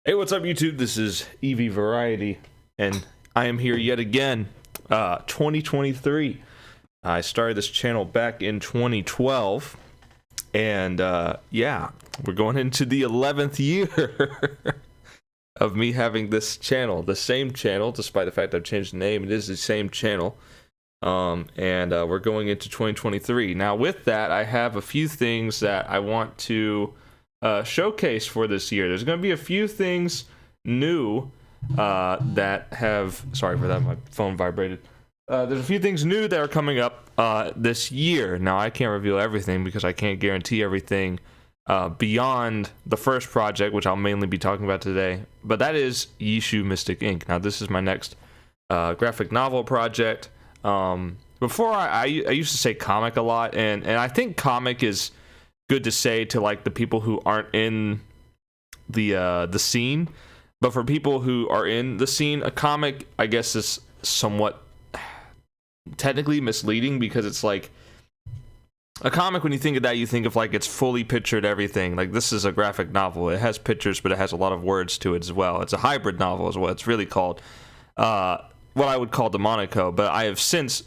Hey, what's up, YouTube? This is EV Variety, and I am here yet again. 2023. I started this channel back in 2012, and yeah, we're going into the 11th year of me having this channel, the same channel, despite the fact I've changed the name. It is the same channel, and we're going into 2023. Now, with that, I have a few things that I want to showcase for this year. There's going to be a few things new that have, sorry for that, my phone vibrated. There's a few things new that are coming up this year. Now, I can't reveal everything because I can't guarantee everything beyond the first project, which I'll mainly be talking about today, but that is Yishu Mystic Inc. Now, this is my next graphic novel project. Before I used to say comic a lot, and I think comic is good to say to like the people who aren't in the scene, but for people who are in the scene, a comic, I guess, is somewhat technically misleading, because it's like a comic, when you think of that, you think of like it's fully pictured everything. Like, this is a graphic novel. It has pictures, but it has a lot of words to it as well. It's a hybrid novel is what it's really called. What I would call Demonico, but I have since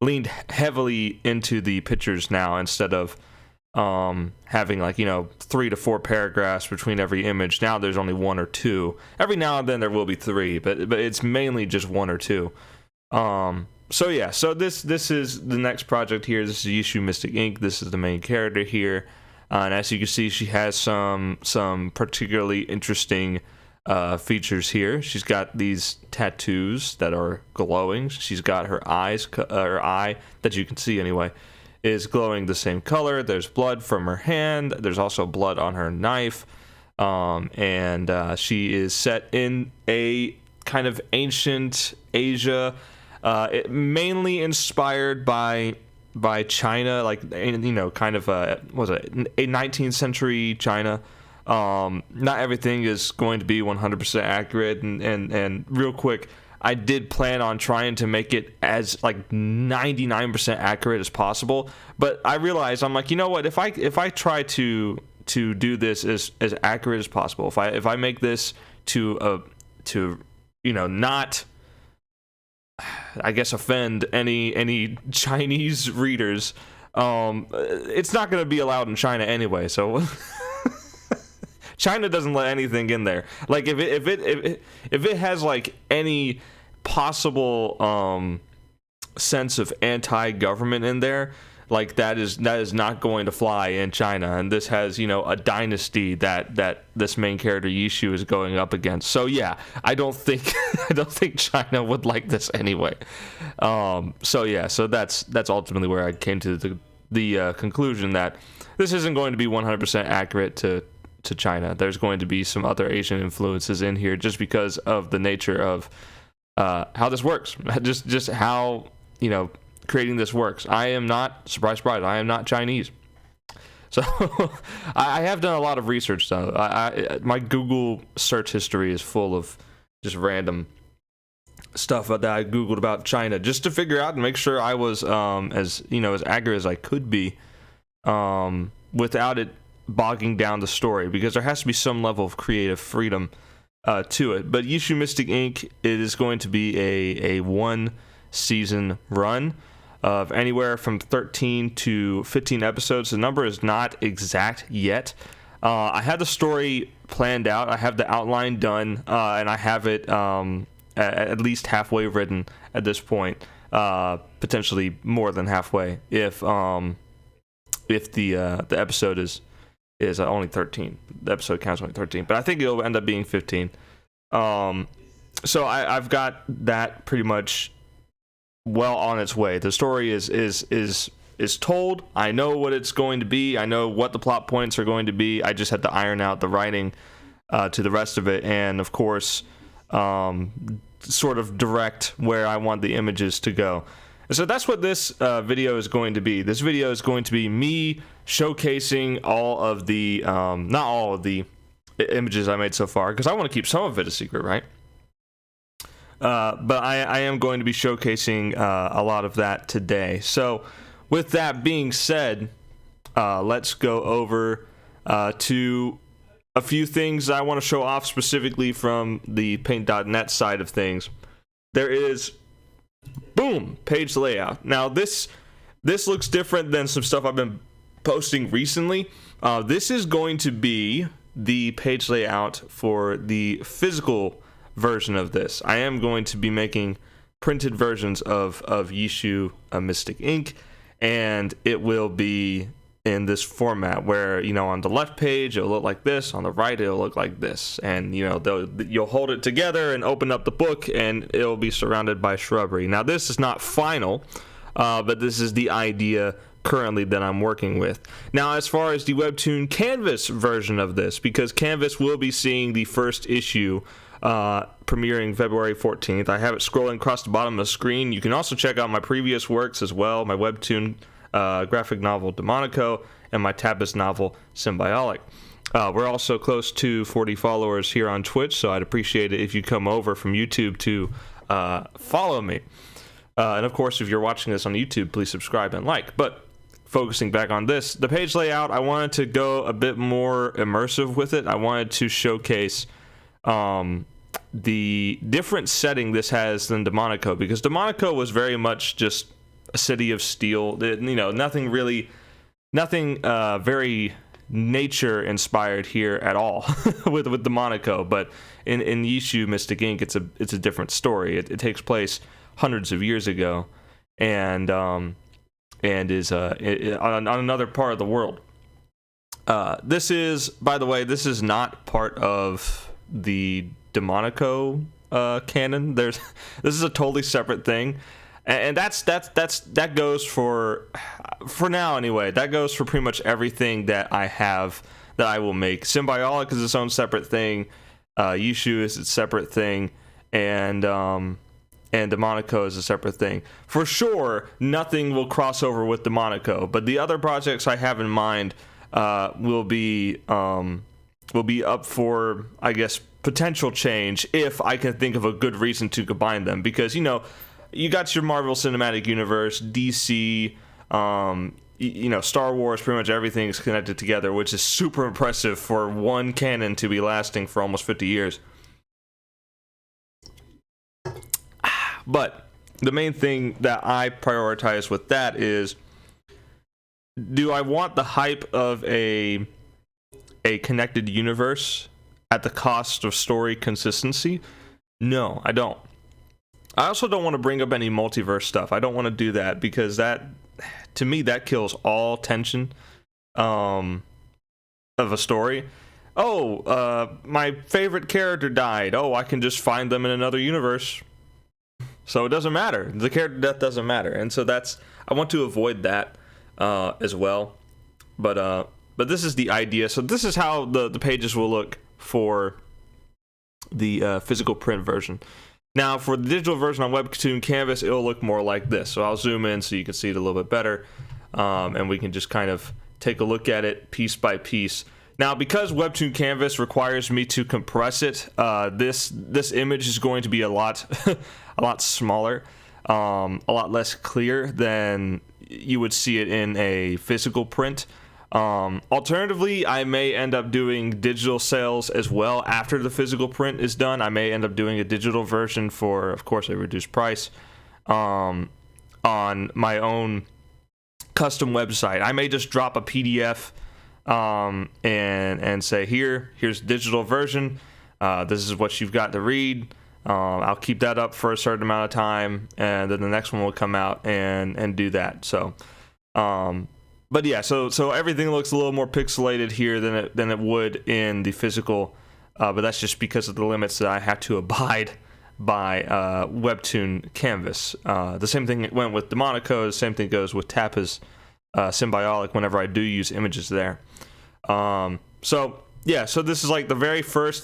leaned heavily into the pictures now, instead of having, like, 3 to 4 paragraphs between every image. Now there's only 1 or 2. Every now and then there will be 3, but it's mainly just 1 or 2. So yeah, so this is the next project here. This is Yishu Mystic Inc. This is the main character here, and as you can see, she has some particularly interesting features here. She's got these tattoos that are glowing. She's got her eyes, her eye that you can see anyway, is glowing the same color. There's blood from her hand. There's also blood on her knife, and she is set in a kind of ancient Asia, mainly inspired by China, like, kind of what was it, a 19th century China. Not everything is going to be 100% accurate, and real quick, I did plan on trying to make it as like 99% accurate as possible, but I realized, I'm like, you know what, if I try to do this as accurate as possible, if I make this to not, I guess, offend any Chinese readers, it's not going to be allowed in China anyway, so China doesn't let anything in there. Like, if it has like any possible sense of anti-government in there, like, that is not going to fly in China. And this has, a dynasty that this main character Yishu is going up against. So yeah, I don't think China would like this anyway. So yeah, so that's ultimately where I came to the conclusion that this isn't going to be 100% accurate to China. There's going to be some other Asian influences in here, just because of the nature of how this works, just how creating this works. I am not, surprise, I am not Chinese, so I have done a lot of research though. My Google search history is full of just random stuff that I googled about China, just to figure out and make sure I was as accurate as I could be, without it bogging down the story, because there has to be some level of creative freedom to it. But Yishu Mystic Inc., it is going to be a 1-season run of anywhere from 13 to 15 episodes. The number is not exact yet. I had the story planned out. I have the outline done, and I have it at least halfway written at this point, potentially more than halfway if the episode is only 13. The episode counts only 13, but I think it'll end up being 15. So I've got that pretty much well on its way. The story is told. I know what it's going to be. I know what the plot points are going to be. I just had to iron out the writing to the rest of it, and of course, sort of direct where I want the images to go. So that's what this video is going to be. This video is going to be me showcasing all of the, not all of the images I made so far, because I want to keep some of it a secret, right? But I am going to be showcasing a lot of that today. So with that being said, let's go over to a few things I want to show off specifically from the Paint.net side of things. There is, boom, page layout. Now this looks different than some stuff I've been posting recently. This is going to be the page layout for the physical version of this. I am going to be making printed versions of Yishu Mystic Ink, and it will be in this format where, you know, on the left page it'll look like this, on the right it'll look like this, and you know, you'll hold it together and open up the book and it'll be surrounded by shrubbery. Now this is not final, but this is the idea currently that I'm working with. Now, as far as the Webtoon Canvas version of this, because Canvas will be seeing the first issue premiering February 14th. I have it scrolling across the bottom of the screen. You can also check out my previous works as well, my Webtoon graphic novel Demonico and my Tapas novel Symbiotic. We're also close to 40 followers here on Twitch, so I'd appreciate it if you come over from YouTube to follow me. And of course, if you're watching this on YouTube, please subscribe and like. But focusing back on this, the page layout, I wanted to go a bit more immersive with it. I wanted to showcase the different setting this has than Demonico, because Demonico was very much just a city of steel. You know, nothing very nature inspired here at all with Demonico. But in Yishu Mystic Ink, it's a different story. It takes place hundreds of years ago, and is on another part of the world. This is, by the way, this is not part of the Demonico canon. This is a totally separate thing, and that goes for now anyway. That goes for pretty much everything that I will make. Symbiotic is its own separate thing. Yishu is its separate thing, and Demonico is a separate thing. For sure, nothing will cross over with Demonico, but the other projects I have in mind will be up for, I guess, potential change if I can think of a good reason to combine them. Because, you know, you got your Marvel Cinematic Universe, DC, you know, Star Wars, pretty much everything is connected together, which is super impressive for one canon to be lasting for almost 50 years. But the main thing that I prioritize with that is, do I want the hype of a connected universe at the cost of story consistency? No, I don't. I also don't want to bring up any multiverse stuff. I don't want to do that, because that, to me, that kills all tension of a story. My favorite character died. I can just find them in another universe. So it doesn't matter. The character death doesn't matter. And so I want to avoid that as well. But this is the idea. So this is how the pages will look for the physical print version. Now, for the digital version on Webtoon Canvas, it'll look more like this. So I'll zoom in so you can see it a little bit better. And we can just kind of take a look at it piece by piece. Now, because Webtoon Canvas requires me to compress it, this image is going to be a lot smaller, a lot less clear than you would see it in a physical print. Alternatively, I may end up doing digital sales as well after the physical print is done. I may end up doing a digital version for, of course, a reduced price on my own custom website. I may just drop a PDF and say, here's digital version. This is what you've got to read. I'll keep that up for a certain amount of time, and then the next one will come out and do that. So, but yeah, so everything looks a little more pixelated here than it would in the physical, but that's just because of the limits that I have to abide by Webtoon Canvas. The same thing went with Demonico. The same thing goes with Tapas Symbiotic whenever I do use images there. So yeah, so this is like the very first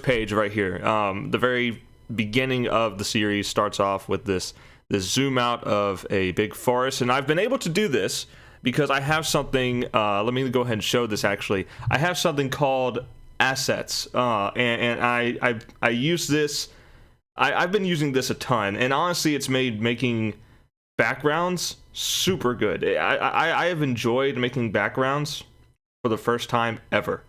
page right here. The very beginning of the series starts off with this zoom out of a big forest, and I've been able to do this because I have something, let me go ahead and show this actually. I have something called assets, and I use this, I've been using this a ton, and honestly it's made making backgrounds super good. I have enjoyed making backgrounds for the first time ever.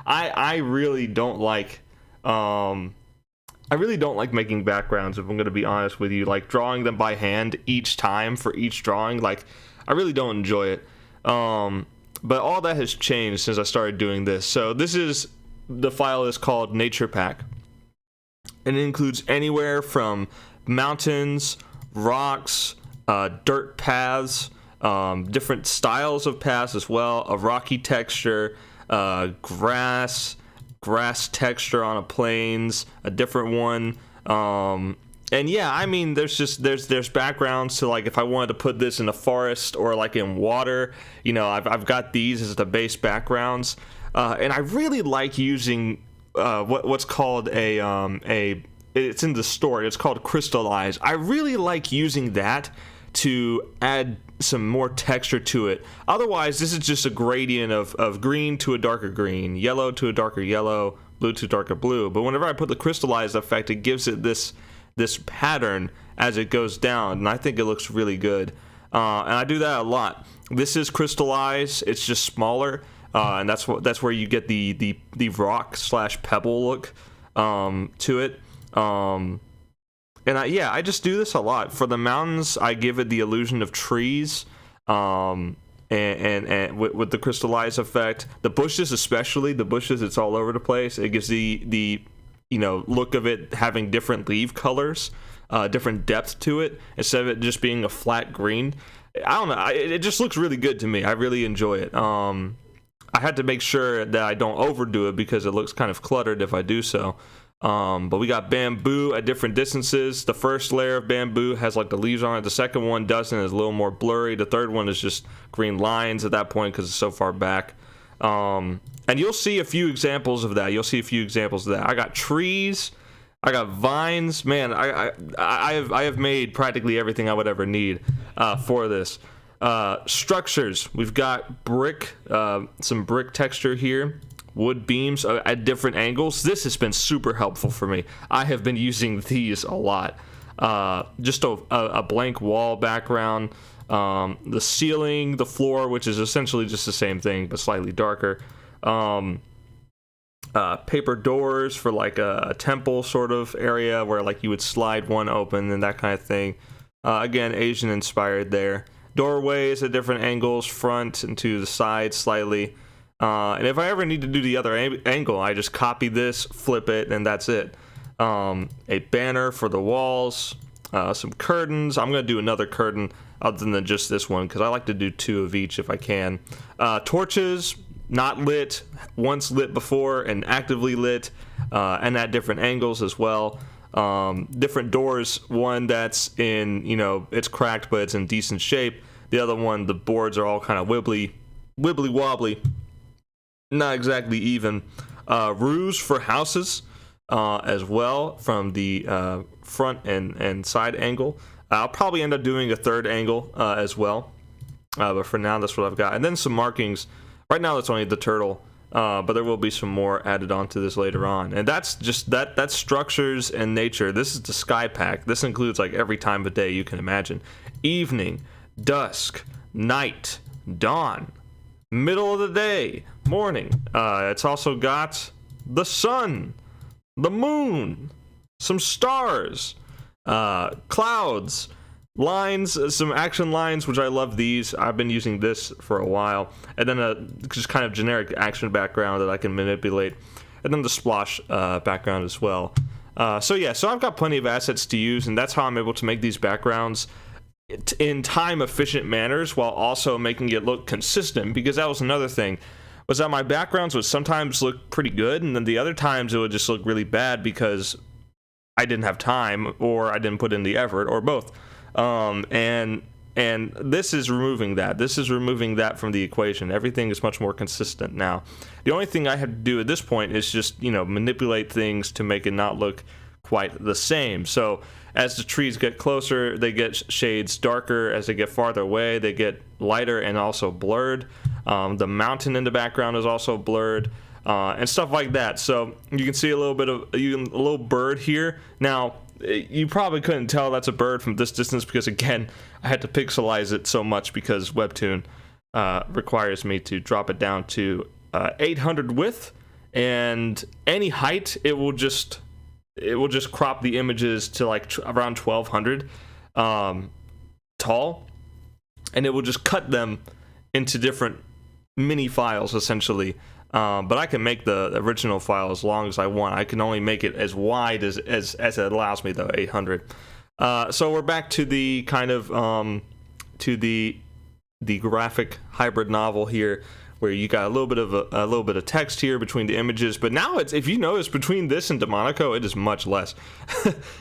I really don't like I really don't like making backgrounds, if I'm going to be honest with you. Like drawing them by hand each time for each drawing, like I really don't enjoy it. But all that has changed since I started doing this. So the file is called Nature Pack, and it includes anywhere from mountains, rocks, dirt paths, different styles of paths as well, a rocky texture, grass texture on a plains, a different one. And yeah, I mean, there's backgrounds to, like, if I wanted to put this in a forest or like in water, you know, I've got these as the base backgrounds, and I really like using what's called it's in the story. It's called Crystallize. I really like using that to add some more texture to it. Otherwise, this is just a gradient of green to a darker green, yellow to a darker yellow, blue to a darker blue. But whenever I put the Crystallize effect, it gives it this pattern as it goes down, and I think it looks really good. And I do that a lot. This is Crystallize. It's just smaller, and that's where you get the rock / pebble look to it. And I just do this a lot. For the mountains, I give it the illusion of trees, and with the Crystallize effect. The bushes, especially the bushes, it's all over the place. It gives the look of it having different leaf colors, different depth to it, instead of it just being a flat green. I don't know. It just looks really good to me. I really enjoy it. I had to make sure that I don't overdo it because it looks kind of cluttered if I do so. But we got bamboo at different distances. The first layer of bamboo has like the leaves on it. The second one doesn't. It's a little more blurry. The third one is just green lines at that point because it's so far back. And you'll see a few examples of that. I got trees. I got vines. Man, I have made practically everything I would ever need for this. Structures. We've got brick, some brick texture here. Wood beams at different angles. This has been super helpful for me. I have been using these a lot. Just a blank wall background. The ceiling, the floor, which is essentially just the same thing but slightly darker. Paper doors for like a temple sort of area where like you would slide one open and that kind of thing. Again, Asian inspired there. Doorways at different angles, front and to the side slightly. And if I ever need to do the other angle, I just copy this, flip it, and that's it. A banner for the walls, some curtains. I'm going to do another curtain other than just this one because I like to do 2 of each if I can. Torches, not lit, once lit before and actively lit, and at different angles as well. Different doors, one that's in, it's cracked, but it's in decent shape. The other one, the boards are all kind of wibbly wobbly. Not exactly even. Roofs for houses as well from the front and side angle. I'll probably end up doing a third angle as well. But for now, that's what I've got. And then some markings. Right now, that's only the turtle. But there will be some more added onto this later on. And that's just that's structures and nature. This is the sky pack. This includes like every time of day you can imagine. Evening, dusk, night, dawn, middle of the day, morning. It's also got the sun, the moon, some stars, clouds, lines, some action lines, which I love these. I've been using this for a while. And then a just kind of generic action background that I can manipulate. And then the splosh background as well. So I've got plenty of assets to use, and that's how I'm able to make these backgrounds in time efficient manners while also making it look consistent, because that was another thing, was that my backgrounds would sometimes look pretty good and then the other times it would just look really bad because I didn't have time or I didn't put in the effort or both. And this is removing that from the equation. Everything is much more consistent now. The only thing I have to do at this point is just manipulate things to make it not look quite the same. So as the trees get closer, they get shades darker. As they get farther away, they get lighter and also blurred. The mountain in the background is also blurred, and stuff like that. So you can see a little bird here. Now, you probably couldn't tell that's a bird from this distance because, again, I had to pixelize it so much because Webtoon requires me to drop it down to 800 width, and any height it will just crop the images to like around 1200 tall, and it will just cut them into different mini files essentially. But I can make the original file as long as I want. I can only make it as wide as it allows me, though, 800. So we're back to the kind of to the graphic hybrid novel here, where you got a little bit of text here between the images. But now it's, if you notice, between this and Demonico, it is much less.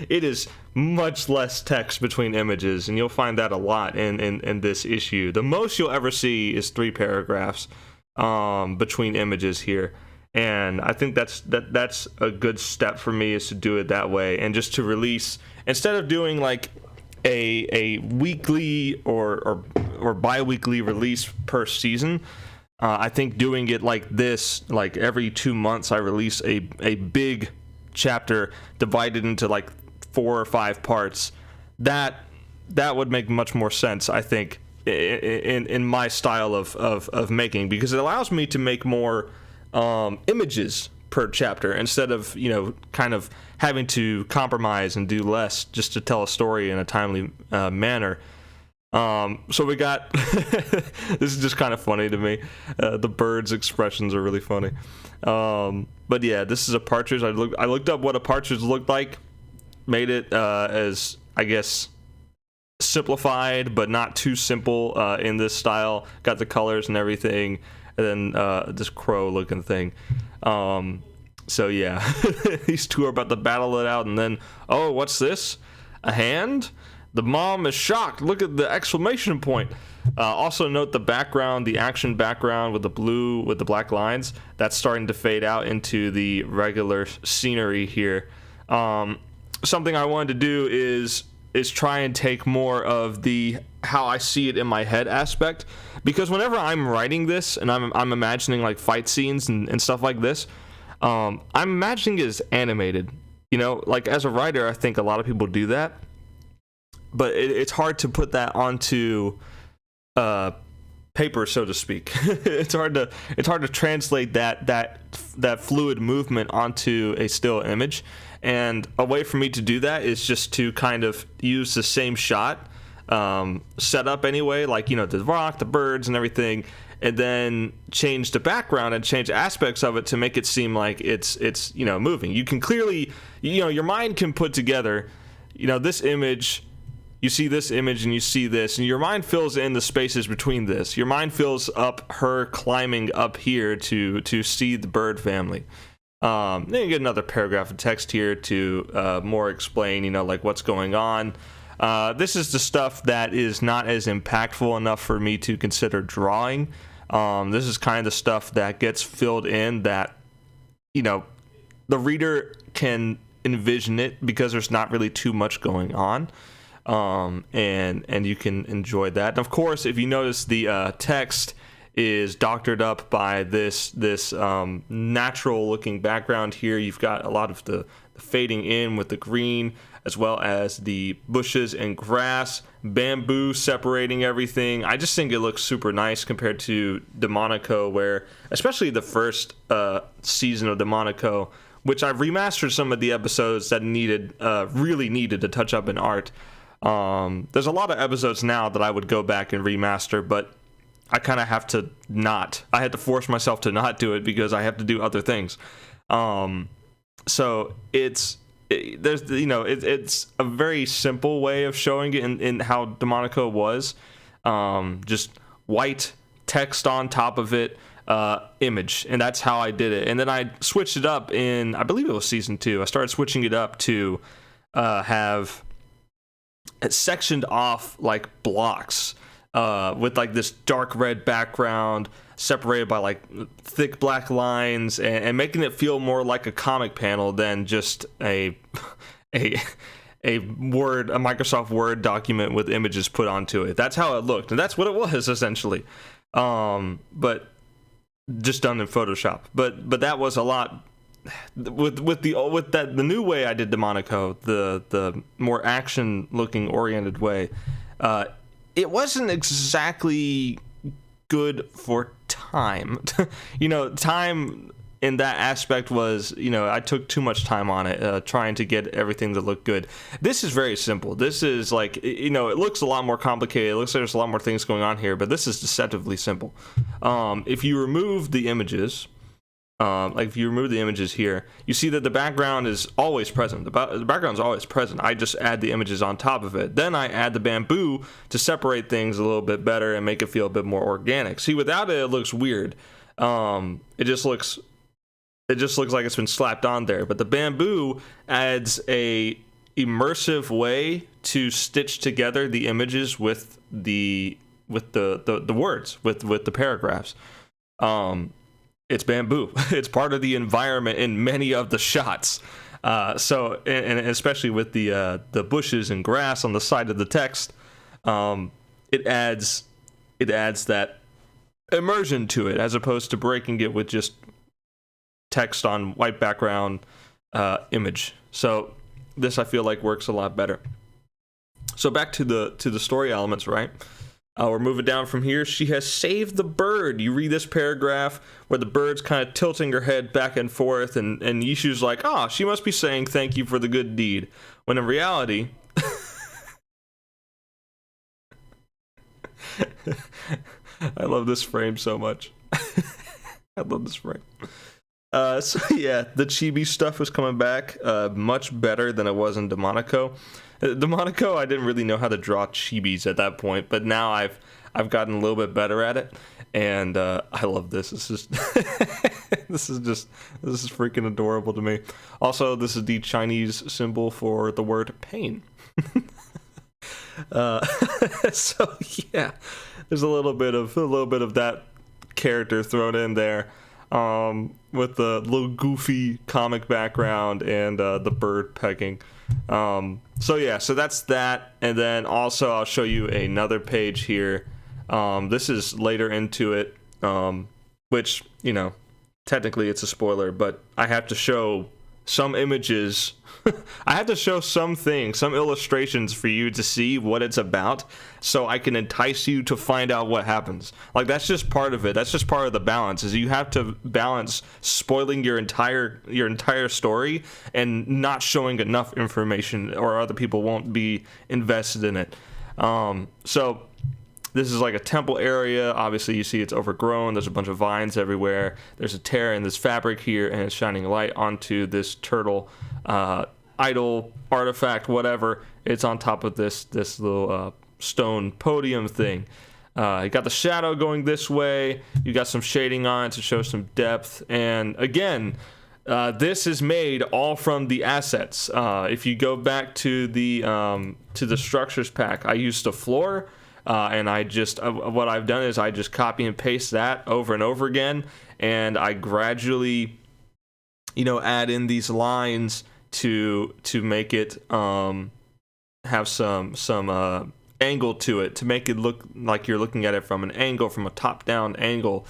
It is much less text between images, and you'll find that a lot in this issue. The most you'll ever see is 3 paragraphs between images here, and I think that's a good step for me, is to do it that way, and just to release, instead of doing like a weekly or bi-weekly release per season. I think doing it like this, like every 2 months I release a big chapter divided into like 4 or 5 parts, that would make much more sense, I think, in my style of making, because it allows me to make more images per chapter, instead of, kind of having to compromise and do less just to tell a story in a timely manner. So we got this is just kind of funny to me. The birds' expressions are really funny. But yeah, this is a partridge. I looked up what a partridge looked like, made it as, I guess, simplified but not too simple in this style. Got the colors and everything, and then this crow looking thing. So yeah, these two are about to battle it out, and then, oh, what's this? A hand? The mom is shocked. Look at the exclamation point. Also note the background, the action background with the blue, with the black lines. That's starting to fade out into the regular scenery here. Something I wanted to do is try and take more of the how I see it in my head aspect. Because whenever I'm writing this and I'm imagining like fight scenes and stuff like this, I'm imagining it as animated. Like as a writer, I think a lot of people do that. But it's hard to put that onto paper, so to speak. It's hard to translate that fluid movement onto a still image. And a way for me to do that is just to kind of use the same shot setup anyway, like the rock, the birds, and everything, and then change the background and change aspects of it to make it seem like it's moving. You can clearly, your mind can put together, this image. You see this image and you see this, and your mind fills in the spaces between this. Your mind fills up her climbing up here to see the bird family. Then you get another paragraph of text here to more explain, like what's going on. This is the stuff that is not as impactful enough for me to consider drawing. This is kind of the stuff that gets filled in that, the reader can envision it because there's not really too much going on. And you can enjoy that. And of course, if you notice, the text is doctored up by this natural looking background here. You've got a lot of the fading in with the green, as well as the bushes and grass, bamboo separating everything. I just think it looks super nice compared to Demonico, where, especially the first season of Demonico, which I've remastered some of the episodes that really needed a touch up in art. There's a lot of episodes now that I would go back and remaster, but I kind of have to not. I had to force myself to not do it because I have to do other things. So it's a very simple way of showing it in how Demonico was. Just white text on top of it, image, and that's how I did it. And then I switched it up in, I believe it was season 2. I started switching it up to have it sectioned off like blocks with like this dark red background separated by like thick black lines, and making it feel more like a comic panel than just a Microsoft Word document with images put onto it. That's how it looked, and that's what it was essentially, but just done in Photoshop. But that was a lot. With the new way I did Demonico, the more action looking oriented way, it wasn't exactly good for time. Time in that aspect was, I took too much time on it, trying to get everything to look good. This is very simple. This is like, it looks a lot more complicated. It looks like there's a lot more things going on here, but this is deceptively simple. If you remove the images, if you remove the images here, you see that the background is always present. The background is always present. I just add the images on top of it. Then I add the bamboo to separate things a little bit better and make it feel a bit more organic. See, without it, it looks weird. It just looks like it's been slapped on there. But the bamboo adds a immersive way to stitch together the images with the words, with the paragraphs. It's bamboo. It's part of the environment in many of the shots. So, and especially with the bushes and grass on the side of the text, it adds that immersion to it, as opposed to breaking it with just text on white background image. So this, I feel like, works a lot better. So back to the story elements, right? We're moving down from here. She has saved the bird. You read this paragraph where the bird's kind of tilting her head back and forth, and Yishu's like, oh, she must be saying thank you for the good deed. When in reality, I love this frame so much. I love this frame. So yeah, the chibi stuff was coming back much better than it was in Demonico. Demonico, I didn't really know how to draw chibis at that point, but now I've gotten a little bit better at it, and I love this. This is this is freaking adorable to me. Also, this is the Chinese symbol for the word pain. So yeah, there's a little bit of that character thrown in there, with the little goofy comic background and the bird pecking. So yeah, so that's that. And then also I'll show you another page here. This is later into it, which, technically it's a spoiler, but I have to show some images. I have to show some things, some illustrations for you to see what it's about, so I can entice you to find out what happens. Like, that's just part of it. That's just part of the balance, is you have to balance spoiling your entire story and not showing enough information, or other people won't be invested in it. So this is like a temple area. Obviously, you see it's overgrown. There's a bunch of vines everywhere. There's a tear in this fabric here, and it's shining light onto this turtle idol, artifact, whatever. It's on top of this little stone podium thing. You got the shadow going this way. You got some shading on it to show some depth. And again, this is made all from the assets. If you go back to the structures pack, I used the floor. And I just, what I've done is I just copy and paste that over and over again, and I gradually, add in these lines to make it have some angle to it, to make it look like you're looking at it from an angle, from a top-down angle,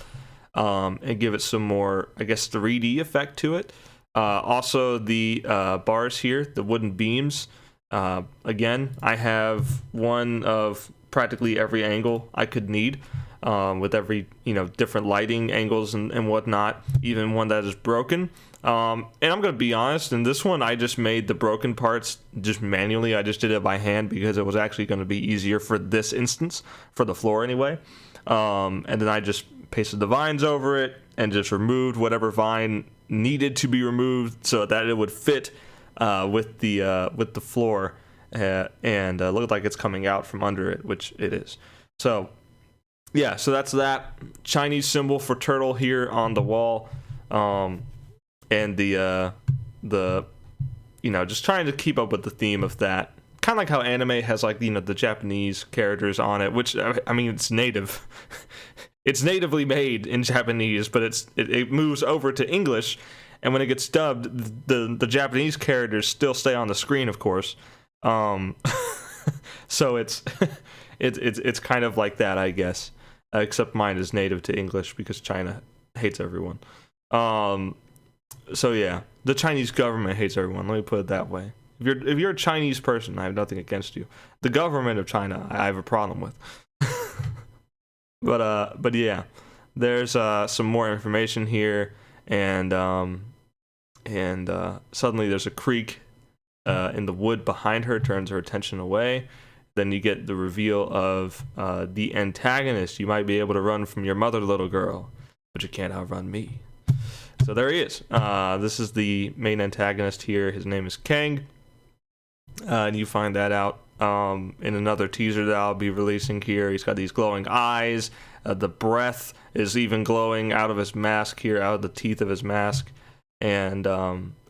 and give it some more, I guess, 3D effect to it. Also, the bars here, the wooden beams. Again, I have one of practically every angle I could need, with every different lighting angles and whatnot, even one that is broken. And I'm gonna be honest, in this one I just made the broken parts just manually. I just did it by hand because it was actually going to be easier for this instance, for the floor anyway. And then I just pasted the vines over it and just removed whatever vine needed to be removed so that it would fit with the floor. And looked like it's coming out from under it, which it is. So yeah, so that's that Chinese symbol for turtle here on the wall, and the just trying to keep up with the theme of that, kind of like how anime has like the Japanese characters on it, which I mean, it's native. It's natively made in Japanese, but it moves over to English, and when it gets dubbed, the Japanese characters still stay on the screen, of course. So it's kind of like that, I guess, except mine is native to English because China hates everyone. So yeah, the Chinese government hates everyone. Let me put it that way. If you're a Chinese person, I have nothing against you. The government of China, I have a problem with. But yeah, there's some more information here, and suddenly there's a creak in the wood behind her, turns her attention away. Then you get the reveal of the antagonist. You might be able to run from your mother, little girl, but you can't outrun me. So there he is. This is the main antagonist here. His name is Kang. And you find that out in another teaser that I'll be releasing here. He's got these glowing eyes. The breath is even glowing out of his mask here, out of the teeth of his mask. And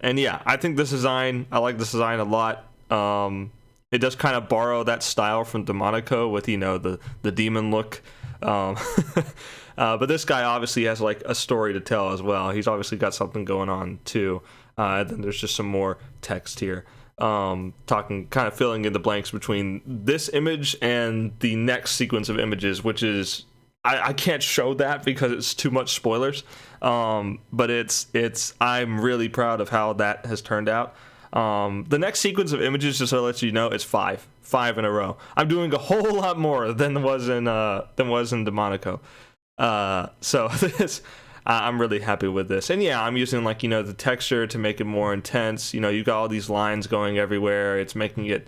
yeah, I think this design, I like this design a lot. It does kind of borrow that style from Demonico with, you know, the demon look. But this guy obviously has like a story to tell as well. He's obviously got something going on too. And then there's just some more text here. Talking, kind of filling in the blanks between this image and the next sequence of images, which is, I can't show that because it's too much spoilers. But I'm really proud of how that has turned out. The next sequence of images, just to let you know, it's five in a row. I'm doing a whole lot more than was in Demonico. So this, I'm really happy with this. And yeah, I'm using, like, you know, the texture to make it more intense. You know, you got all these lines going everywhere. It's making it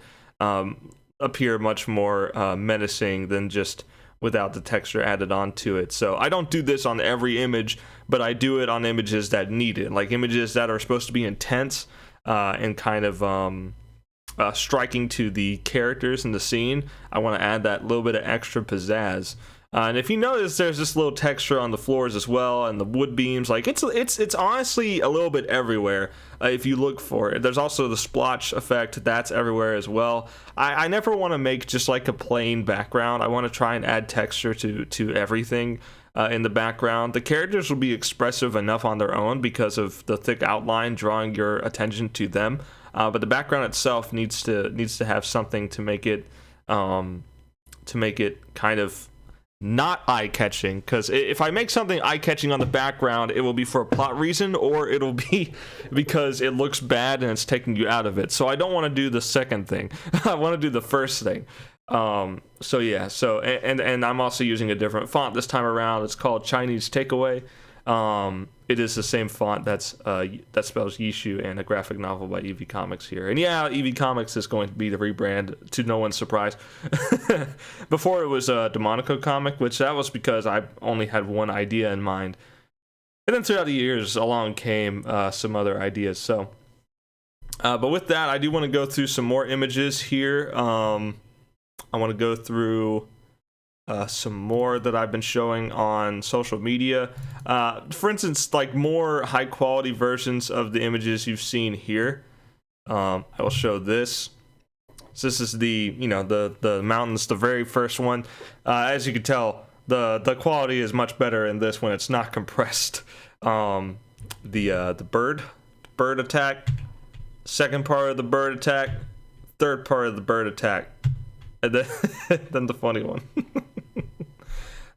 appear much more menacing than just without the texture added onto it. So I don't do this on every image, but I do it on images that need it, like images that are supposed to be intense and kind of striking to the characters in the scene. I want to add that little bit of extra pizzazz. And if you notice, there's this little texture on the floors as well, and the wood beams. Like, it's honestly a little bit everywhere if you look for it. There's also the splotch effect that's everywhere as well. I never want to make just like a plain background. I want to try and add texture to everything in the background. The characters will be expressive enough on their own because of the thick outline drawing your attention to them. But the background itself needs to have something to make it kind of not eye-catching, because if I make something eye-catching on the background, it will be for a plot reason, or it'll be because it looks bad and it's taking you out of it. So I don't want to do the second thing. I want to do the first thing. So yeah, and I'm also using a different font this time around. It's called Chinese Takeaway. It is the same font that spells Yishu, and a graphic novel by EV Comics here. And yeah, EV Comics is going to be the rebrand, to no one's surprise. Before it was a Demonico comic, which that was because I only had one idea in mind. And then throughout the years, along came some other ideas. So, but with that, I do want to go through some more images here. I want to go through some more that I've been showing on social media. For instance, like more high quality versions of the images you've seen here. I will show this. So this is the mountains, the very first one. As you can tell, the quality is much better in this when it's not compressed. The bird attack, second part of the bird attack, third part of the bird attack, and then the funny one.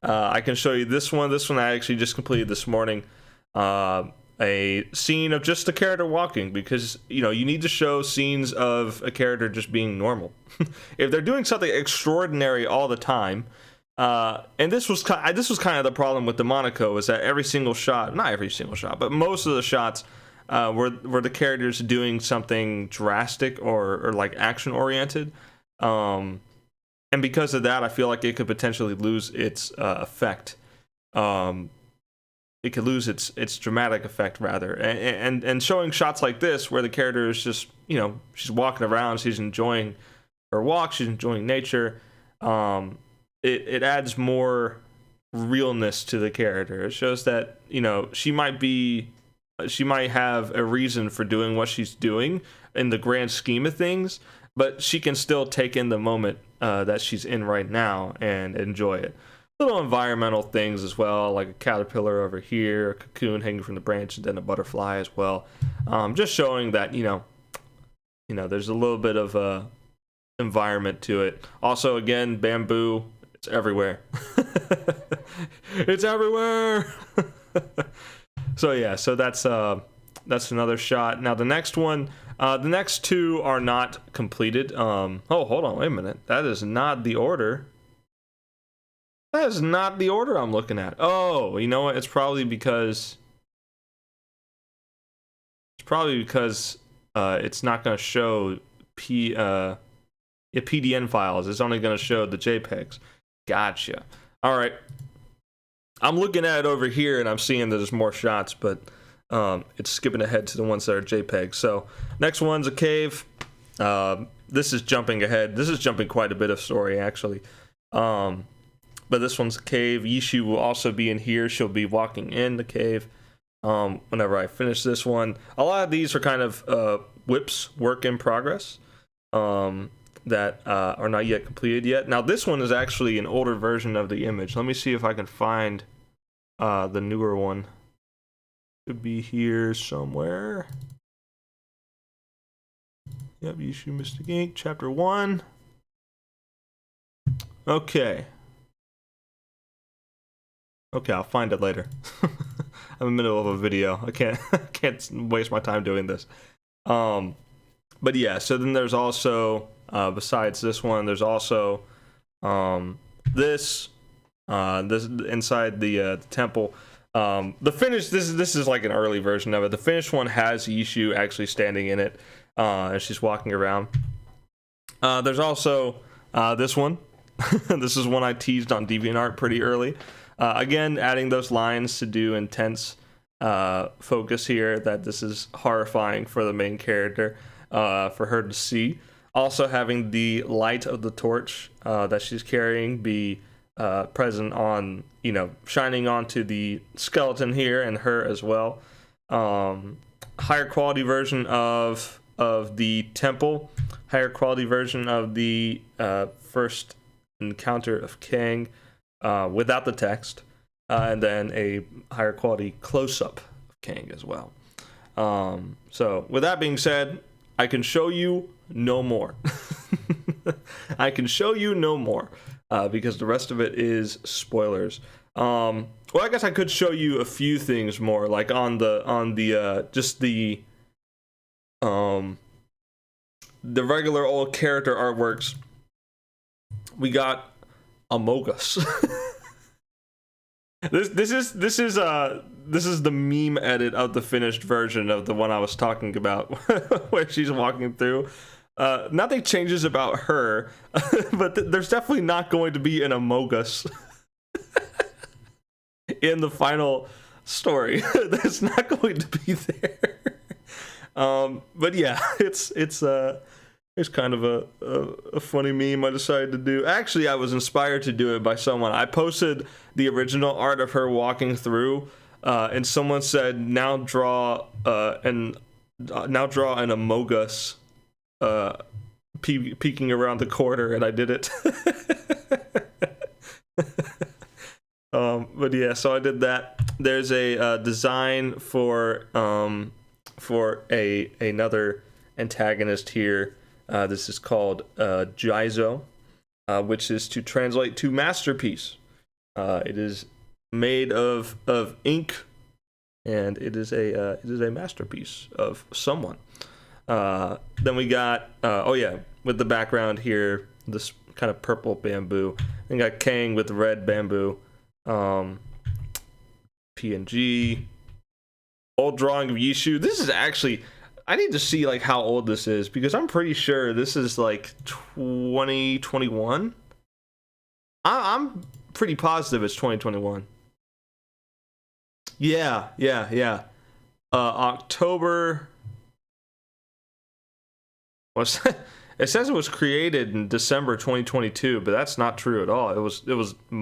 I can show you this one. This one I actually just completed this morning. A scene of just a character walking, because you need to show scenes of a character just being normal. If they're doing something extraordinary all the time, and this was kind of the problem with Demonico, is that every single shot, not every single shot, but most of the shots were the characters doing something drastic or like action oriented. And because of that, I feel like it could potentially lose its effect. It could lose its dramatic effect, rather. And showing shots like this, where the character is just, she's walking around, she's enjoying her walk, she's enjoying nature. It adds more realness to the character. It shows that, she might have a reason for doing what she's doing in the grand scheme of things, but she can still take in the moment that she's in right now and enjoy it. Little environmental things as well, like a caterpillar over here, a cocoon hanging from the branch, and then a butterfly as well. Just showing that there's a little bit of environment to it. Also, again, bamboo, it's everywhere. It's everywhere. So yeah, so that's another shot. Now the next one. The next two are not completed. Oh, hold on, wait a minute. That is not the order. That is not the order I'm looking at. Oh, you know what? It's probably because it's not going to show PDN files. It's only going to show the JPEGs. Gotcha. All right. I'm looking at it over here, and I'm seeing that there's more shots, but it's skipping ahead to the ones that are JPEG. So next one's a cave. This is jumping ahead. This is jumping quite a bit of story, actually. But this one's a cave. Yishu will also be in here. She'll be walking in the cave whenever I finish this one. A lot of these are kind of whips, work in progress, that are not yet completed yet. Now, this one is actually an older version of the image. Let me see if I can find the newer one. Should be here somewhere. Yep, Yishu Mystic Ink, Chapter 1. Okay. Okay, I'll find it later. I'm in the middle of a video. I can't waste my time doing this. But yeah, so then there's also besides this one, there's also this inside the temple. The finished this is like an early version of it. The finished one has Yishu actually standing in it, and she's walking around. There's also this one. This is one I teased on DeviantArt pretty early. Again, adding those lines to do intense focus here, that this is horrifying for the main character, for her to see. Also having the light of the torch that she's carrying be present on, shining onto the skeleton here and her as well. Higher quality version of the temple, higher quality version of the first encounter of Kang without the text, and then a higher quality close-up of Kang as well. So with that being said, I can show you no more. I can show you no more because the rest of it is spoilers. Well, I guess I could show you a few things more, like on the just the regular old character artworks. We got Amogus. This is the meme edit of the finished version of the one I was talking about, where she's walking through. Nothing changes about her, but there's definitely not going to be an Amogus in the final story. That's not going to be there. But yeah, it's kind of a funny meme I decided to do. Actually, I was inspired to do it by someone. I posted the original art of her walking through, and someone said, "Now draw an Amogus peeking around the corner," and I did it. But yeah, so I did that. There's a design for another antagonist here. This is called Jizo, which is to translate to masterpiece. It is made of ink, and it is a masterpiece of someone. Then we got with the background here, this kind of purple bamboo. Then got Kang with red bamboo. PNG. Old drawing of Yishu. This is actually, I need to see like how old this is, because I'm pretty sure this is like 2021. I'm pretty positive it's 2021. Yeah. October. It says it was created in December 2022, but that's not true at all.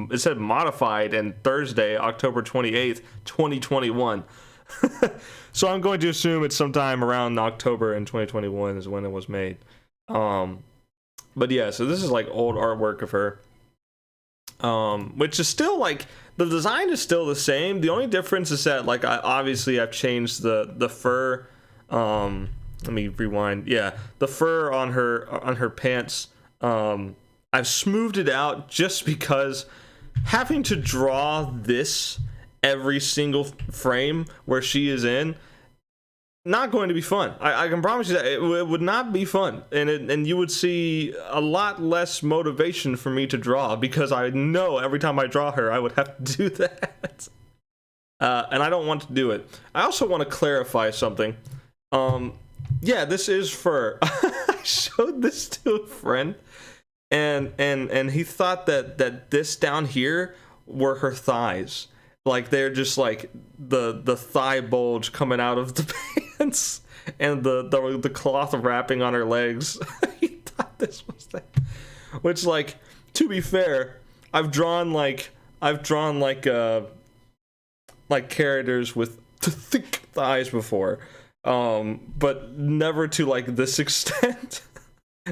It said modified and Thursday, October 28th, 2021. So I'm going to assume it's sometime around October in 2021 is when it was made. But yeah, so this is like old artwork of her, which is still like, the design is still the same. The only difference is that like I've changed the fur. Let me rewind. Yeah, the fur on her pants. I've smoothed it out just because having to draw this every single frame where she is in, not going to be fun. I can promise you that it would not be fun, and you would see a lot less motivation for me to draw, because I know every time I draw her, I would have to do that, and I don't want to do it. I also want to clarify something. Yeah, this is fur. I showed this to a friend, and he thought that this down here were her thighs. Like, they're just like the thigh bulge coming out of the pants, and the cloth wrapping on her legs. He thought this was that. Which, like, to be fair, I've drawn like characters with thick thighs before, but never to like this extent.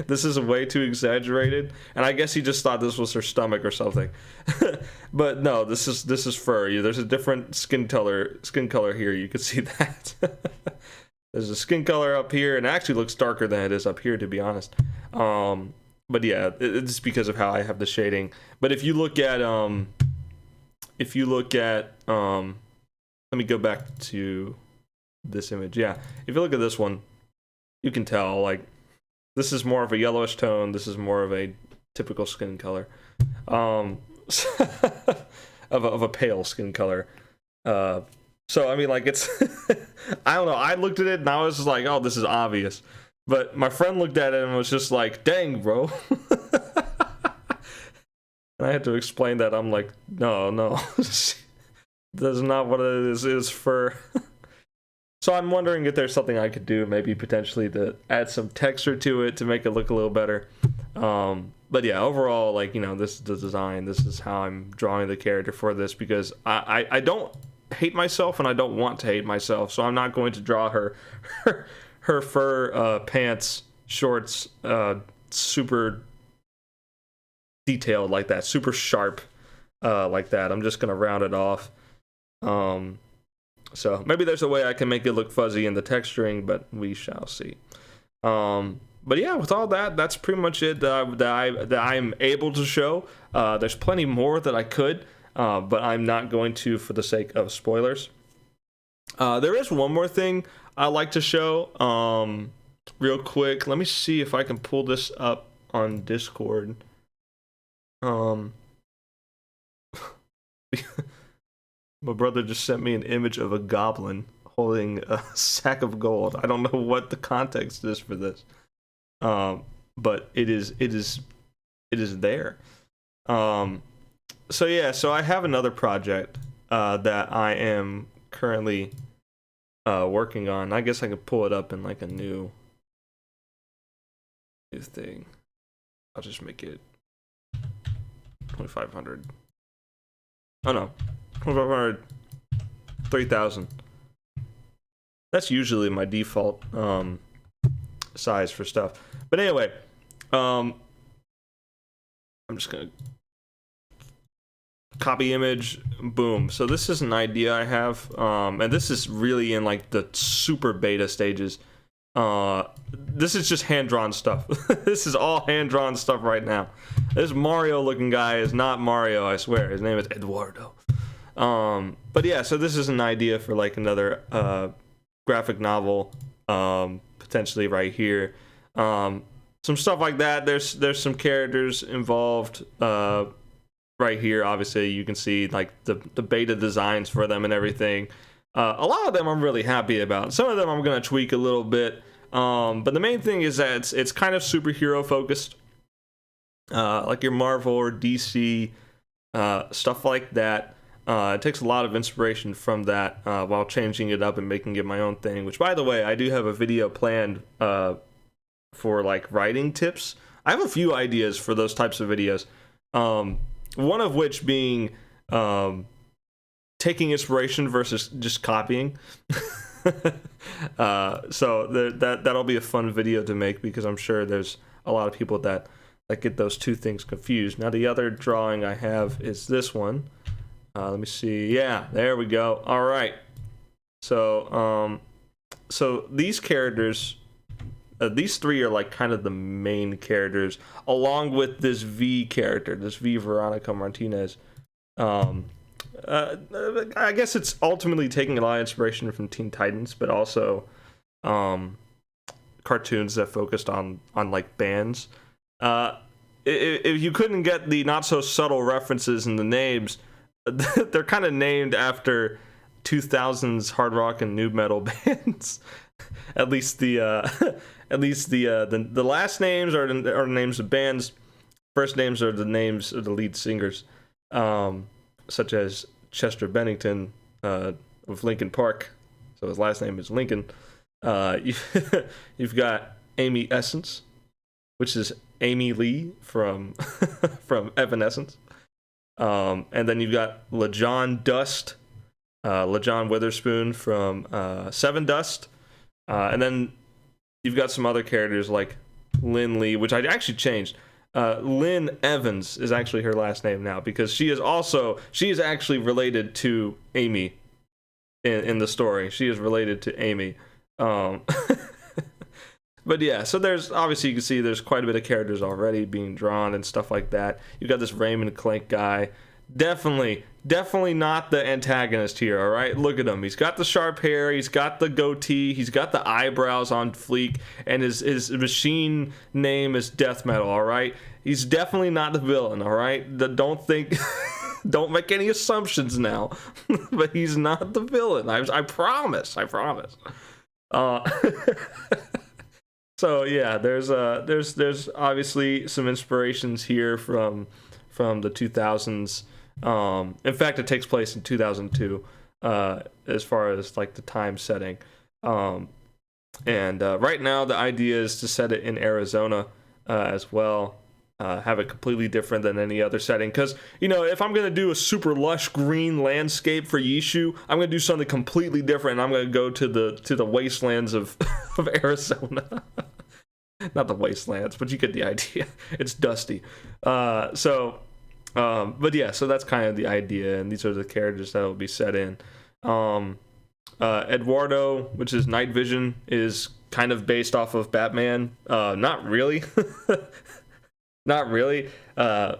This is way too exaggerated, and I guess he just thought this was her stomach or something. But no, this is fur. There's a different skin color here. You can see that. There's a skin color up here, and it actually looks darker than it is up here, to be honest. But yeah, it's because of how I have the shading. But if you look at let me go back to this image. Yeah, if you look at this one, you can tell, like, this is more of a yellowish tone. This is more of a typical skin color, of a pale skin color. So I mean, like, it's I don't know. I looked at it and I was just like, oh, this is obvious. But my friend looked at it and was just like, dang, bro. And I had to explain that. I'm like, no, that's not what it is. It's fur. So I'm wondering if there's something I could do, maybe potentially to add some texture to it to make it look a little better. But yeah, overall, like, this is the design. This is how I'm drawing the character for this, because I don't hate myself and I don't want to hate myself. So I'm not going to draw her fur pants, shorts, super detailed like that, super sharp like that. I'm just going to round it off. So maybe there's a way I can make it look fuzzy in the texturing, but we shall see. But yeah, with all that, that's pretty much it that I'm able to show. There's plenty more that I could, but I'm not going to for the sake of spoilers. There is one more thing I'd like to show real quick. Let me see if I can pull this up on Discord. My brother just sent me an image of a goblin holding a sack of gold. I don't know what the context is for this, but it is there. So yeah, so I have another project that I am currently working on. I guess I could pull it up in like a new thing. I'll just make it 2,500. Oh no. 2,500, 3,000. That's usually my default size for stuff. But anyway, I'm just gonna copy image, boom. So this is an idea I have, and this is really in like the super beta stages. This is just hand-drawn stuff. This is all hand-drawn stuff right now. This Mario-looking guy is not Mario, I swear. His name is Eduardo. But yeah, so this is an idea for like another graphic novel, potentially right here. Some stuff like that. There's some characters involved right here. Obviously, you can see like the beta designs for them and everything. A lot of them I'm really happy about. Some of them I'm gonna tweak a little bit. But the main thing is that it's kind of superhero focused, like your Marvel or DC stuff like that. It takes a lot of inspiration from that while changing it up and making it my own thing. Which, by the way, I do have a video planned for like writing tips. I have a few ideas for those types of videos. One of which being taking inspiration versus just copying. So that'll be a fun video to make, because I'm sure there's a lot of people that get those two things confused. Now the other drawing I have is this one. Let me see. Yeah, there we go. All right. So so these characters, these three are like kind of the main characters, along with this V character, this V Veronica Martinez. I guess it's ultimately taking a lot of inspiration from Teen Titans, but also cartoons that focused on like bands. If you couldn't get the not so subtle references in the names, they're kind of named after 2000s hard rock and nu metal bands. At least the last names are the names of bands. First names are the names of the lead singers, such as Chester Bennington of Linkin Park. So his last name is Lincoln. You've got Amy Essence, which is Amy Lee from from Evanescence. And then you've got LaJohn Dust, LaJohn Witherspoon from Seven Dust. And then you've got some other characters like Lynn Lee, which I actually changed. Lynn Evans is actually her last name now, because she is actually related to Amy in the story. She is related to Amy. But yeah, so there's obviously, you can see there's quite a bit of characters already being drawn and stuff like that. You've got this Raymond Clank guy. Definitely not the antagonist here, all right? Look at him. He's got the sharp hair. He's got the goatee. He's got the eyebrows on fleek. And his machine name is Death Metal, all right? He's definitely not the villain, all right? Don't think... Don't make any assumptions now. But he's not the villain. I promise. So yeah, there's obviously some inspirations here from the 2000s. In fact, it takes place in 2002, as far as like the time setting. And right now the idea is to set it in Arizona as well. Have it completely different than any other setting, because if I'm gonna do a super lush green landscape for Yishu, I'm gonna do something completely different. I'm gonna go to the wastelands of Arizona. Not the wastelands, but you get the idea. It's dusty. But yeah, so that's kind of the idea, and these are the characters that will be set in. Eduardo, which is Night Vision, is kind of based off of Batman. Not really. Not really. The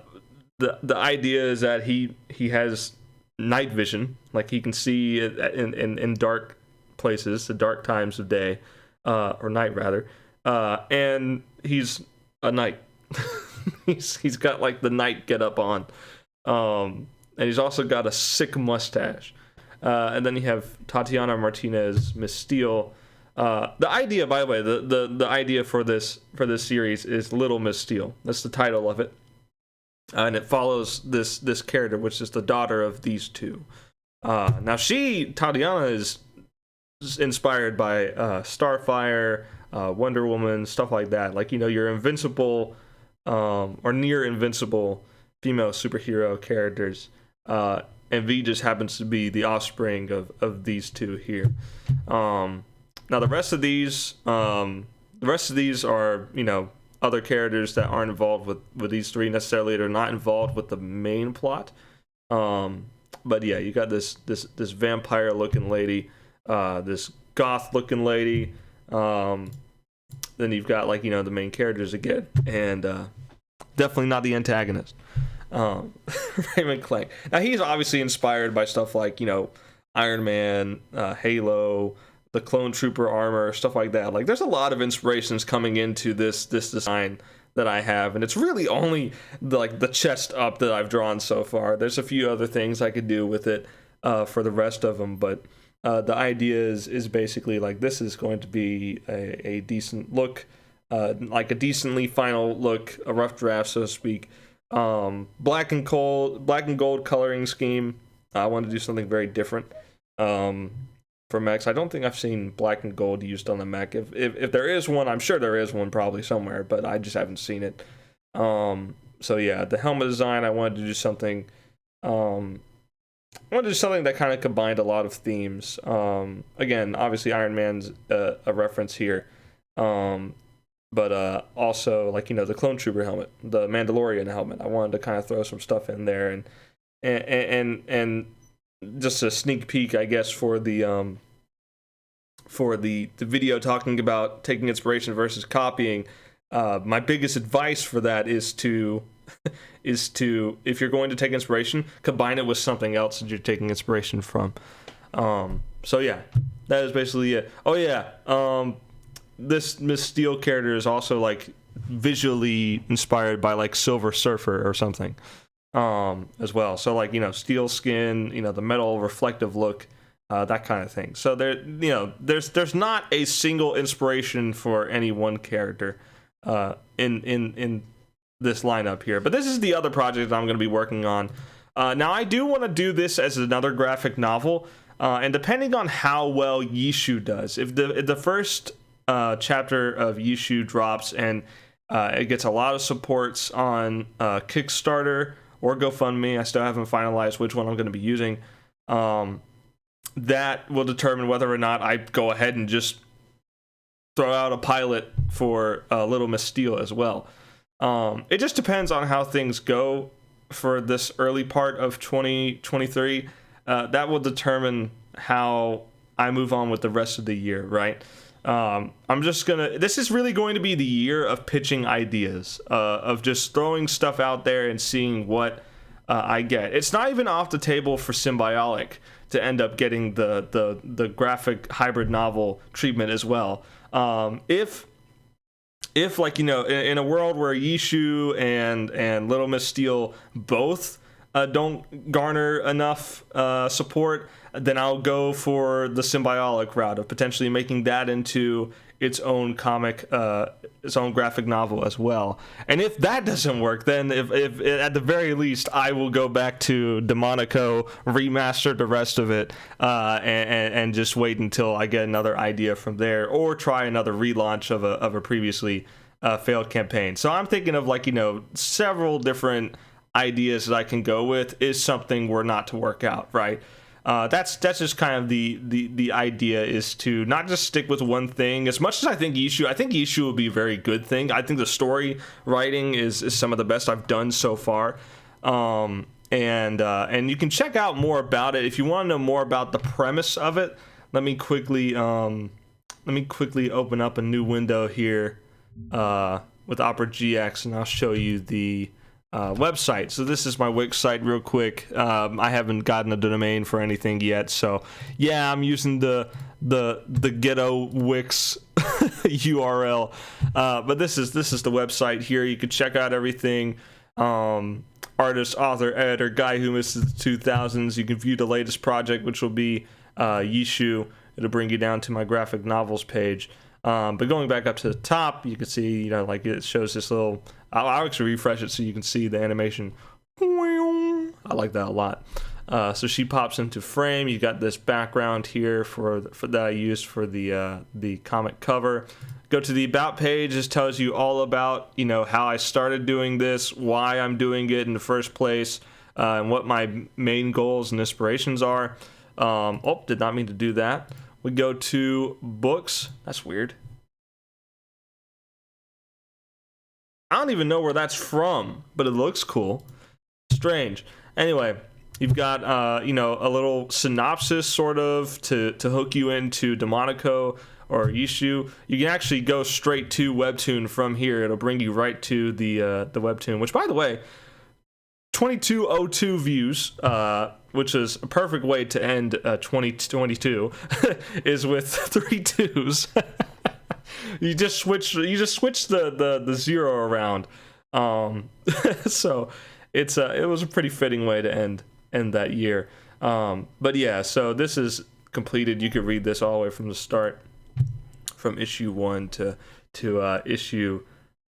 idea is that he has night vision, like he can see in dark places, the dark times of day, or night rather. And he's a knight. he's got like the knight get up on. And he's also got a sick mustache. And then you have Tatiana Martinez, Miss Steel. The idea, by the way, the idea for this series is Little Miss Steel. That's the title of it, and it follows this character, which is the daughter of these two. Now Tatiana is inspired by Starfire, Wonder Woman, stuff like that. Like your invincible, or near invincible female superhero characters. And V just happens to be the offspring of these two here. Now the rest of these are other characters that aren't involved with these three necessarily. They're not involved with the main plot. But yeah, you got this vampire looking lady, this goth looking lady. Then you've got the main characters again, and definitely not the antagonist. Raymond Clank. Now he's obviously inspired by stuff like Iron Man, Halo, the Clone Trooper armor, stuff like that. Like there's a lot of inspirations coming into this design that I have, and it's really only the chest up that I've drawn so far. There's a few other things I could do with it for the rest of them, but the idea is basically this is going to be a decent look, like a decently final look, a rough draft, so to speak. Black and gold coloring scheme. I want to do something very different for mechs. I don't think I've seen black and gold used on the mech. If there is one, I'm sure there is one probably somewhere, but I just haven't seen it. So yeah, the helmet design, I wanted to do something. That kind of combined a lot of themes. Again, obviously Iron Man's a reference here. But also the Clone Trooper helmet, the Mandalorian helmet. I wanted to kind of throw some stuff in there, and just a sneak peek, I guess, for the video talking about taking inspiration versus copying. My biggest advice for that is to if you're going to take inspiration, combine it with something else that you're taking inspiration from. So yeah, that is basically it. Oh yeah, this Miss Steel character is also like visually inspired by like Silver Surfer or something, as well. So like, you know, steel skin, you know, the metal reflective look, that kind of thing. So there, you know, there's not a single inspiration for any one character in this lineup here. But this is the other project I'm going to be working on. Now I do want to do this as another graphic novel, and depending on how well Yishu does, if the first chapter of Yishu drops and it gets a lot of supports on Kickstarter or GoFundMe, I still haven't finalized which one I'm going to be using. That will determine whether or not I go ahead and just throw out a pilot for Little Miss Steel as well. It just depends on how things go for this early part of 2023. That will determine how I move on with the rest of the year, right? This is really going to be the year of pitching ideas, of just throwing stuff out there and seeing what I get. It's not even off the table for Symbiotic to end up getting the graphic hybrid novel treatment as well. If like, you know, in a world where Yishu and Little Miss Steel both don't garner enough support, then I'll go for the Symbiotic route of potentially making that into its own comic, its own graphic novel as well. And if that doesn't work, then if at the very least I will go back to Demonico, remaster the rest of it, and just wait until I get another idea from there, or try another relaunch of a previously failed campaign. So I'm thinking of, like, you know, several different ideas that I can go with is something were not to work out, right? That's just kind of the idea, is to not just stick with one thing. As much as I think Yishu will be a very good thing. I think the story writing is some of the best I've done so far. And you can check out more about it if you want to know more about the premise of it. Let me quickly open up a new window here with Opera GX, and I'll show you the website. So this is my Wix site real quick. I haven't gotten a domain for anything yet, so yeah, I'm using the ghetto Wix URL. But this is the website here. You can check out everything. Artist, author, editor, guy who misses the 2000s. You can view the latest project, which will be Yishu. It'll bring you down to my graphic novels page. But going back up to the top, you can see, you know, like it shows this little. I'll actually refresh it so you can see the animation. I like that a lot. So she pops into frame. You got this background here for that I used for the comic cover. Go to the about page. This tells you all about, you know, how I started doing this, why I'm doing it in the first place, and what my main goals and inspirations are. Did not mean to do that. We go to books. That's weird. I don't even know where that's from, but it looks cool. Strange. Anyway, you've got you know, a little synopsis sort of to hook you into Demonico or Yishu. You can actually go straight to Webtoon from here. It'll bring you right to the Webtoon, which, by the way, 2202 views, which is a perfect way to end 2022, is with 3 twos. You just switch the zero around. So it was a pretty fitting way to end that year. But yeah, so this is completed. You could read this all the way from the start, from issue 1 to issue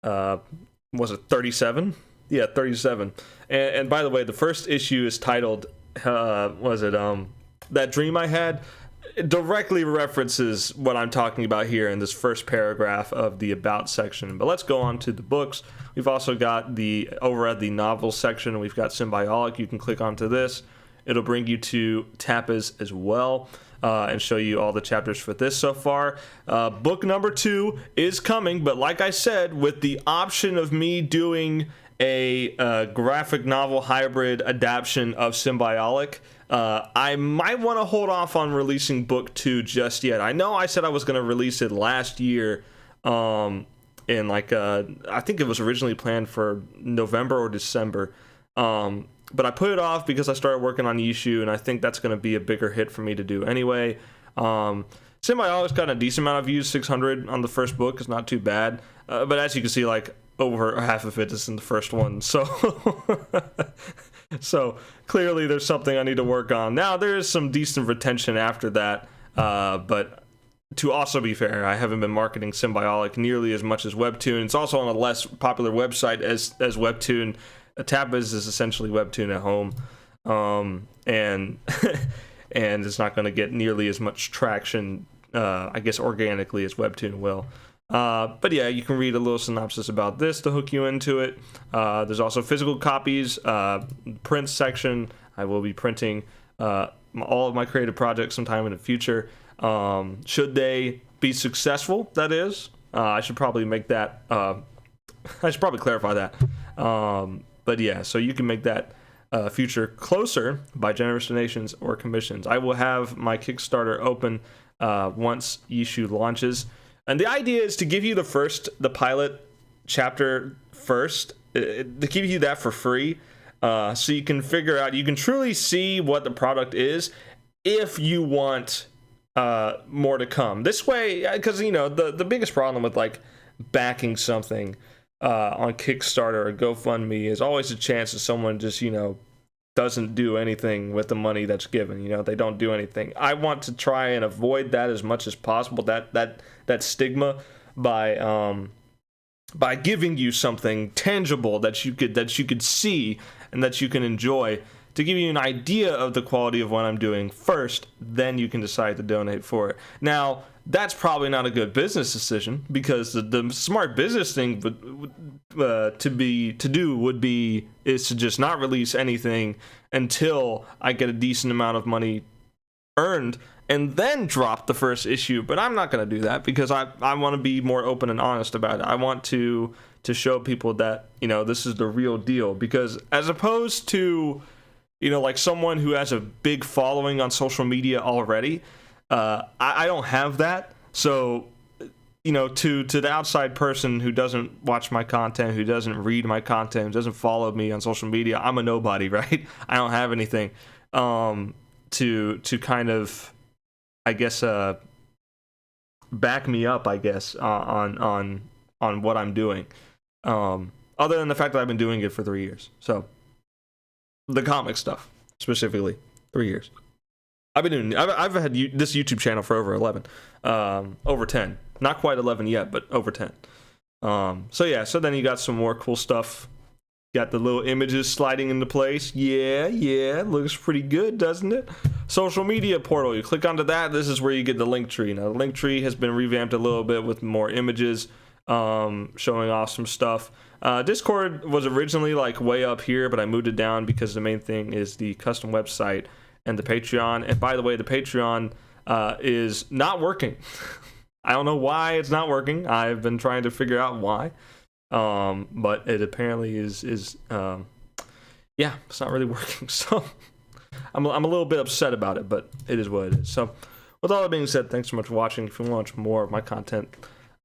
was it 37? Yeah, 37. And by the way, the first issue is titled That Dream I Had. It directly references what I'm talking about here in this first paragraph of the About section. But let's go on to the books. We've also got over at the novels section, we've got Symbiotic. You can click onto this. It'll bring you to Tapas as well, and show you all the chapters for this so far. Book number 2 is coming, but like I said, with the option of me doing a graphic novel hybrid adaptation of Symbiotic, I might want to hold off on releasing book 2 just yet. I know I said I was going to release it last year, in I think it was originally planned for November or December, but I put it off because I started working on Yishu, and I think that's going to be a bigger hit for me to do anyway. Symbiotic's got a decent amount of views, 600 on the first book is not too bad. But as you can see, like over half of it is in the first one. So, so clearly there's something I need to work on. Now there is some decent retention after that, but to also be fair, I haven't been marketing Symbiotic nearly as much as Webtoon. It's also on a less popular website as Webtoon. Tapas is essentially Webtoon at home, and and it's not going to get nearly as much traction, I guess, organically as Webtoon will. But yeah, you can read a little synopsis about this to hook you into it. There's also physical copies, print section. I will be printing all of my creative projects sometime in the future. Should they be successful, that is. I should probably make that, I should probably clarify that. But yeah, so you can make that future closer by generous donations or commissions. I will have my Kickstarter open once Yishu launches. And the idea is to give you the pilot chapter first, to give you that for free, so you can figure out, you can truly see what the product is if you want more to come. This way, because, you know, the biggest problem with, like, backing something on Kickstarter or GoFundMe is always a chance that someone just, you know, doesn't do anything with the money that's given. You know, they don't do anything. I want to try and avoid that as much as possible, that stigma, by giving you something tangible that you could see and that you can enjoy, to give you an idea of the quality of what I'm doing first. Then you can decide to donate for it. Now, that's probably not a good business decision, because the smart business thing would be to just not release anything until I get a decent amount of money earned, and then drop the first issue. But I'm not going to do that, because I want to be more open and honest about it. I want to show people that, you know, this is the real deal, because as opposed to, you know, like someone who has a big following on social media already, I don't have that. So, you know, to the outside person who doesn't watch my content, who doesn't read my content, who doesn't follow me on social media, I'm a nobody, right? I don't have anything to kind of, I guess, back me up, I guess, on what I'm doing. Other than the fact that I've been doing it for 3 years. So, the comic stuff, specifically, 3 years. I've had this YouTube channel for over 11, over 10. Not quite 11 yet, but over 10. So yeah, so then you got some more cool stuff. Got the little images sliding into place. Yeah, looks pretty good, doesn't it? Social media portal, you click onto that. This is where you get the link tree. Now, the link tree has been revamped a little bit with more images, showing off some stuff. Discord was originally like way up here, but I moved it down because the main thing is the custom website and the Patreon. And by the way, the Patreon is not working. I don't know why it's not working. I've been trying to figure out why. But it apparently is yeah, it's not really working. So I'm a little bit upset about it, but it is what it is. So with all that being said, thanks so much for watching. If you want to watch more of my content,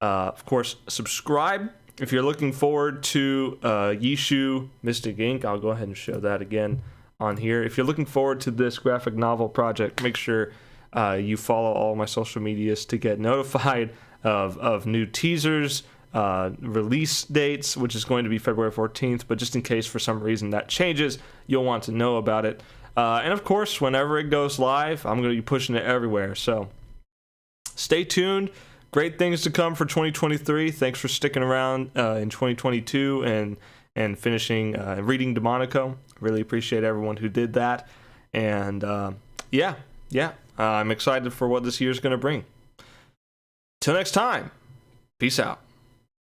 of course, subscribe. If you're looking forward to Yishu Mystic Inc., I'll go ahead and show that again on here. If you're looking forward to this graphic novel project, make sure you follow all my social medias to get notified of new teasers, release dates, which is going to be February 14th, but just in case for some reason that changes, you'll want to know about it. And of course, whenever it goes live, I'm going to be pushing it everywhere. So stay tuned. Great things to come for 2023. Thanks for sticking around in 2022 and finishing reading Demonico. Really appreciate everyone who did that. And yeah, I'm excited for what this year's going to bring. Till next time, peace out.